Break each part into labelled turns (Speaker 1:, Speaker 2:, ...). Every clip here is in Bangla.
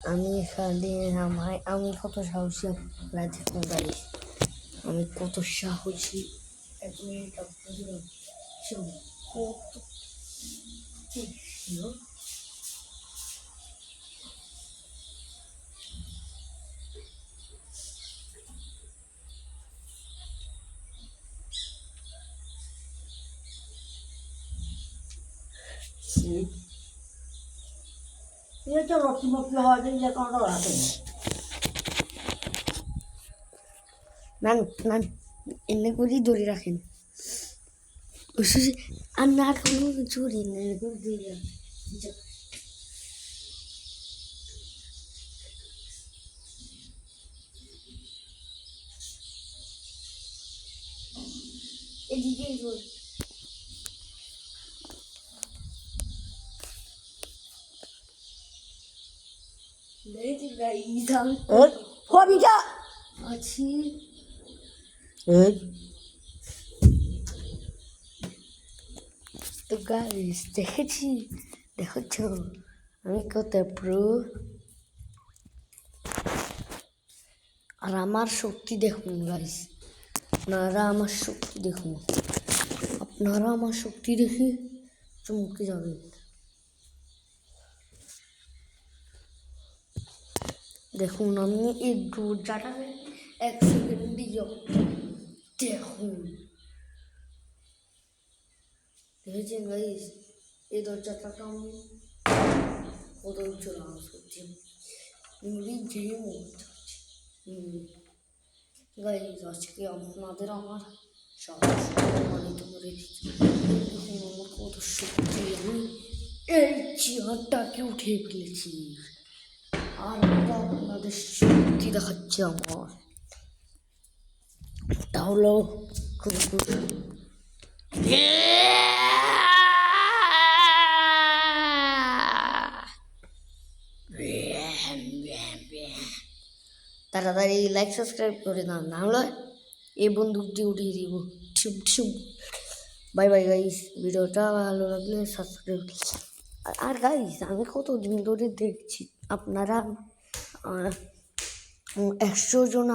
Speaker 1: আমি এখানে আমি কত সাহসী আপনারা দেখুন গাইস, আমি কত সাহসী। এক মিনিট আপনাদের কত ছিল। এটা রক্তিমক্তি হওয়া যায় যে কোনোটা রাখে না না এনে করেই ধরে রাখেন আর না কোনো জোরে না ধরে এদিকেই ধরে হবিটা আছি তো গাইস দেখছো আমি কত প্রো। আর আমার শক্তি দেখুন গাইস, আপনারা আমার শক্তি দেখুন, আপনারা আমার শক্তি দেখে চমকে যাবেন। দেখুন আমি এই দরজাটাকে 1 সেকেন্ড দিয়ে দেখুন, দেখেছেন গাইস এই দরজাটাকে আমি কত চলাম সত্যি যেই মুহূর্তে গাইস আজকে আপনাদের আমার সম্মানিত করে দেখুন আমার কত শক্তি। আমি এই চেয়ারটাকে উঠিয়ে ফেলেছি আর আপনাদের শক্তি দেখাচ্ছে আমার, তাহলে খুব তাড়াতাড়ি লাইক সাবস্ক্রাইব করে দাও, না হলে এই বন্দুকটি উঠিয়ে দিব। বাই বাই গাইস, ভিডিওটা ভালো লাগলে সাবস্ক্রাইব। আর গাইস আমি কতদিন ধরে দেখছি আপনারা 100 জন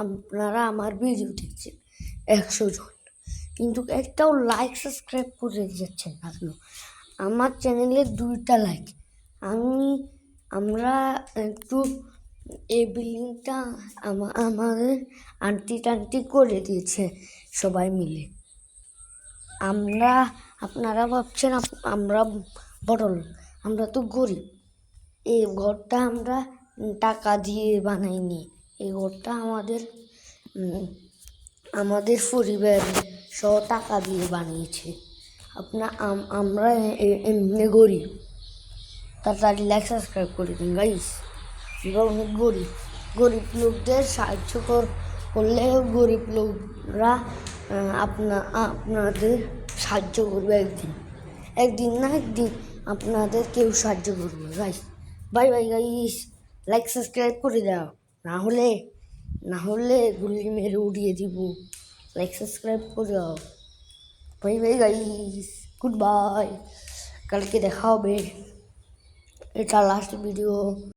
Speaker 1: আপনারা আমার ভিডিও দেখছেন, 100 জন, কিন্তু একটাও লাইক সাবস্ক্রাইব করে যাচ্ছেন না কেন? আমার চ্যানেলে 2টা লাইক, আমরা একটু এই বিল্ডিংটা আমাদের আন্টি করে দিয়েছে সবাই মিলে। আপনারা ভাবছেন আমরা বড়লোক, আমরা তো গরিব। এই ঘরটা আমরা টাকা দিয়ে বানাইনি, এই ঘরটা আমাদের পরিবার সহ টাকা দিয়ে বানিয়েছে। আমরা এমনি গরিব, তাড়াতাড়ি লাইক সাবস্ক্রাইব করে দিন গাইস। আমরা অনেক গরিব লোকদের সাহায্য করলে গরিব লোকরা আপনাদের সাহায্য করবে একদিন না একদিন আপনাদের কেউ সাহায্য করবে guys. Bye bye guys, like subscribe করে দাও, না হলে গুলি মেরে উড়িয়ে দিব। লাইক সাবস্ক্রাইব করে দাও। Bye bye guys, good bye, কালকে দেখা হবে। এটা লাস্ট ভিডিও।